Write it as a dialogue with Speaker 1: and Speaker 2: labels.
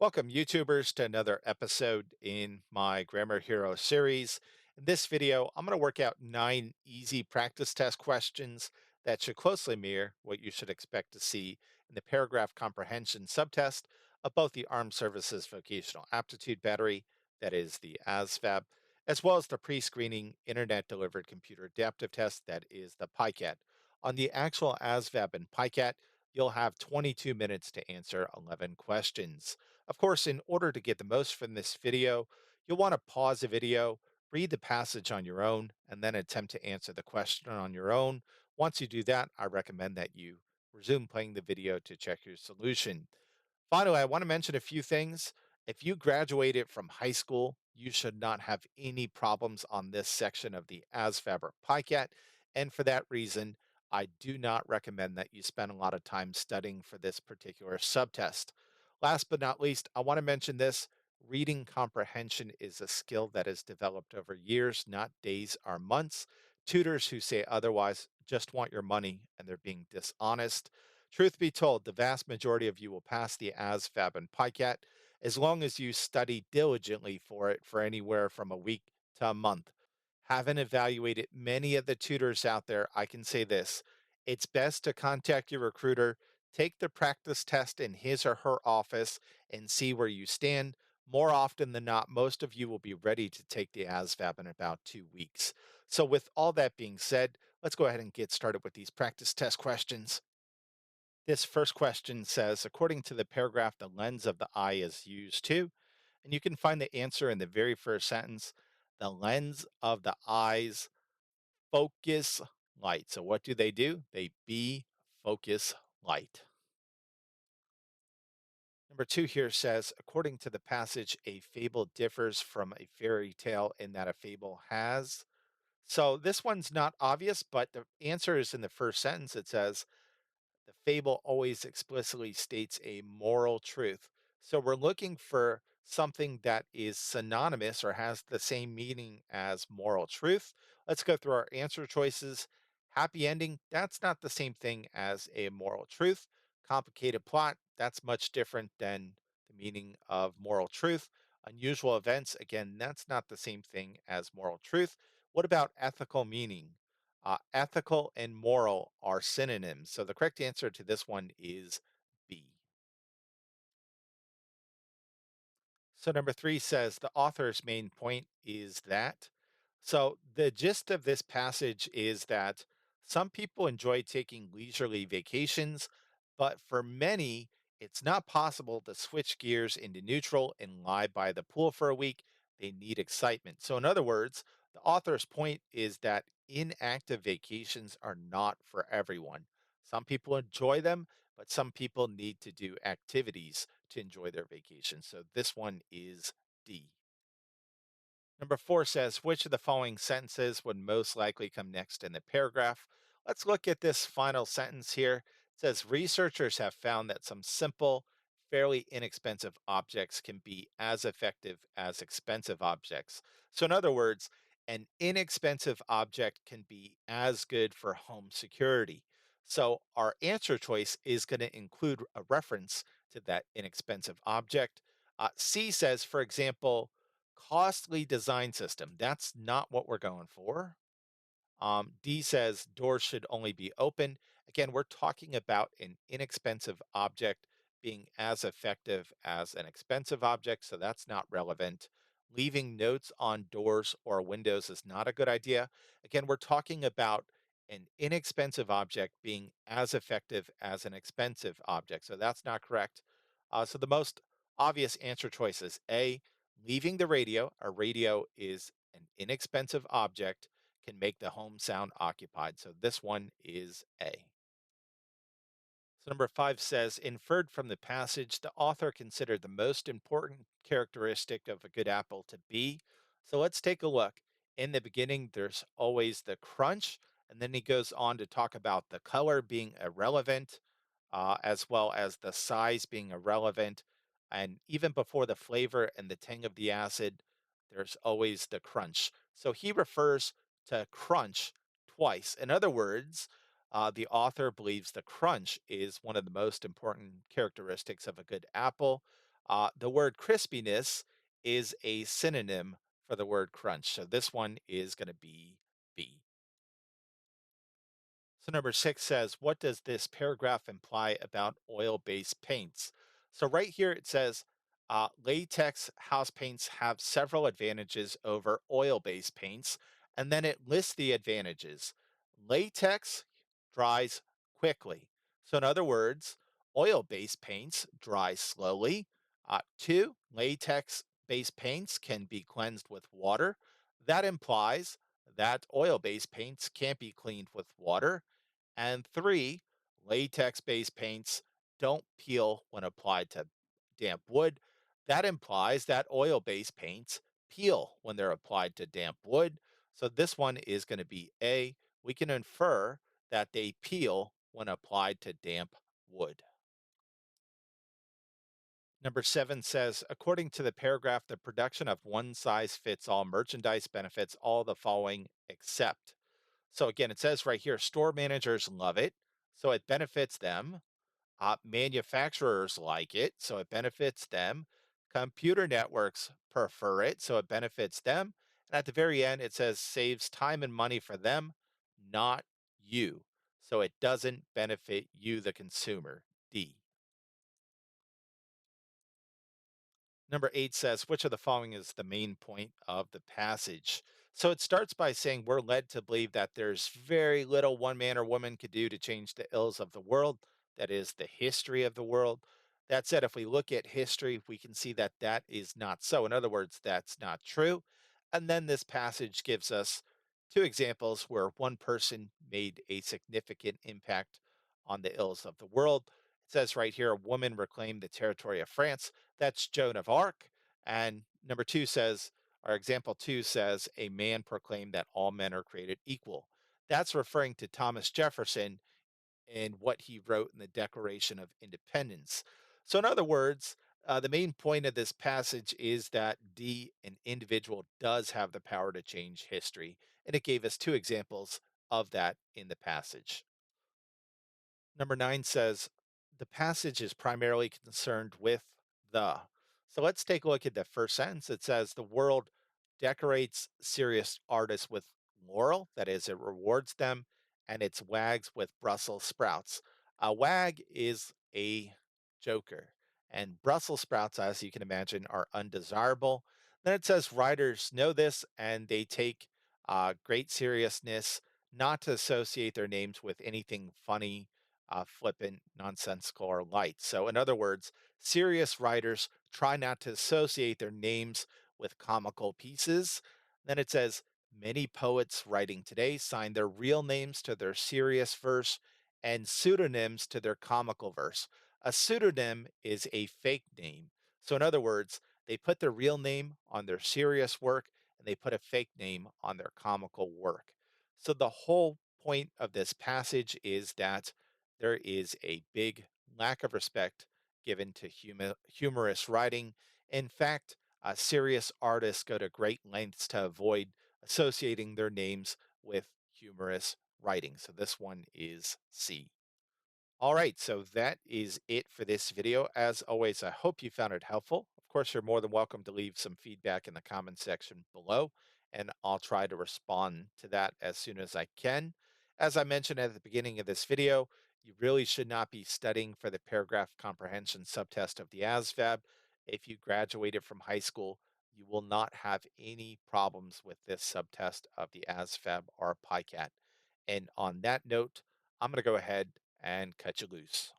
Speaker 1: Welcome, YouTubers, to another episode in my Grammar Hero series. In this video, I'm going to work out 9 easy practice test questions that should closely mirror what you should expect to see in the Paragraph Comprehension subtest of both the Armed Services Vocational Aptitude Battery, that is the ASVAB, as well as the pre-screening Internet Delivered Computer Adaptive Test, that is the PiCAT. On the actual ASVAB and PiCAT, you'll have 22 minutes to answer 11 questions. Of course, in order to get the most from this video, you'll want to pause the video, read the passage on your own, and then attempt to answer the question on your own. Once you do that, I recommend that you resume playing the video to check your solution. Finally, I want to mention a few things. If you graduated from high school, you should not have any problems on this section of the ASVAB or PiCAT. And for that reason, I do not recommend that you spend a lot of time studying for this particular subtest. Last but not least, I want to mention this. Reading comprehension is a skill that is developed over years, not days or months. Tutors who say otherwise just want your money and they're being dishonest. Truth be told, the vast majority of you will pass the ASVAB and PiCAT as long as you study diligently for it for anywhere from a week to a month. Having evaluated many of the tutors out there, I can say this: it's best to contact your recruiter, take the practice test in his or her office, and see where you stand. More often than not, most of you will be ready to take the ASVAB in about 2 weeks. So, with all that being said, let's go ahead and get started with these practice test questions. This first question says, according to the paragraph, the lens of the eye is used to, and you can find the answer in the very first sentence. The lens of the eyes focus light. So what do? They be focus light. Number two here says, according to the passage, a fable differs from a fairy tale in that a fable has. So this one's not obvious, but the answer is in the first sentence. It says, the fable always explicitly states a moral truth. So we're looking for something that is synonymous or has the same meaning as moral truth. Let's go through our answer choices. Happy ending, that's not the same thing as a moral truth. Complicated plot, that's much different than the meaning of moral truth. Unusual events, again, that's not the same thing as moral truth. What about ethical meaning? Ethical and moral are synonyms. So the correct answer to this one is B. So number three says the author's main point is that. So the gist of this passage is that some people enjoy taking leisurely vacations, but for many, it's not possible to switch gears into neutral and lie by the pool for a week. They need excitement. So, in other words, the author's point is that inactive vacations are not for everyone. Some people enjoy them, but some people need to do activities to enjoy their vacation. So this one is D. Number four says, which of the following sentences would most likely come next in the paragraph? Let's look at this final sentence here. It says, researchers have found that some simple, fairly inexpensive objects can be as effective as expensive objects. So, in other words, an inexpensive object can be as good for home security. So, our answer choice is going to include a reference to that inexpensive object. C says, for example, costly design system. That's not what we're going for. D says doors should only be open. Again, we're talking about an inexpensive object being as effective as an expensive object, so that's not relevant. Leaving notes on doors or windows is not a good idea. Again, we're talking about an inexpensive object being as effective as an expensive object, so that's not correct. So the most obvious answer choice is A, leaving the radio. A radio is an inexpensive object, can make the home sound occupied. So this one is A. So number five says, inferred from the passage, the author considered the most important characteristic of a good apple to be. So let's take a look. In the beginning, there's always the crunch, and then he goes on to talk about the color being irrelevant, as well as the size being irrelevant. And even before the flavor and the tang of the acid, there's always the crunch. So he refers to crunch twice. In other words, the author believes the crunch is one of the most important characteristics of a good apple. The word crispiness is a synonym for the word crunch. So this one is going to be B. So number 6 says, what does this paragraph imply about oil-based paints? So right here it says, latex house paints have several advantages over oil-based paints, and then it lists the advantages. Latex dries quickly. So in other words, oil-based paints dry slowly. Two, latex-based paints can be cleansed with water. That implies that oil-based paints can't be cleaned with water. And three, latex based paints don't peel when applied to damp wood. That implies that oil based paints peel when they're applied to damp wood. So this one is going to be A. We can infer that they peel when applied to damp wood. Number 7 says, according to the paragraph, the production of one size fits all merchandise benefits all the following except. So again, it says right here, store managers love it, so it benefits them. Manufacturers like it, so it benefits them. Computer networks prefer it, so it benefits them. And at the very end, it says saves time and money for them, not you. So it doesn't benefit you, the consumer. D. Number 8 says, which of the following is the main point of the passage? So it starts by saying we're led to believe that there's very little one man or woman could do to change the ills of the world. That is the history of the world. That said, if we look at history, we can see that that is not so. In other words, that's not true. And then this passage gives us two examples where one person made a significant impact on the ills of the world. It says right here, a woman reclaimed the territory of France. That's Joan of Arc. And number 2 says, or example 2 says, a man proclaimed that all men are created equal. That's referring to Thomas Jefferson and what he wrote in the Declaration of Independence. So, in other words, the main point of this passage is that an individual does have the power to change history. And it gave us two examples of that in the passage. Number 9 says the passage is primarily concerned with the. So let's take a look at the first sentence. It says the world decorates serious artists with laurel, that is, it rewards them, and its wags with Brussels sprouts. A wag is a joker, and Brussels sprouts, as you can imagine, are undesirable. Then it says writers know this and they take great seriousness not to associate their names with anything funny, flippant, nonsensical, or light. So, in other words, serious writers try not to associate their names with comical pieces. Then it says, many poets writing today sign their real names to their serious verse and pseudonyms to their comical verse. A pseudonym is a fake name. So, in other words, they put their real name on their serious work and they put a fake name on their comical work. So, the whole point of this passage is that there is a big lack of respect given to humorous writing. In fact, serious artists go to great lengths to avoid associating their names with humorous writing. So this one is C. All right, so that is it for this video. As always, I hope you found it helpful. Of course, you're more than welcome to leave some feedback in the comment section below, and I'll try to respond to that as soon as I can. As I mentioned at the beginning of this video, you really should not be studying for the paragraph comprehension subtest of the ASVAB. If you graduated from high school, you will not have any problems with this subtest of the ASVAB or PiCAT. And on that note, I'm going to go ahead and cut you loose.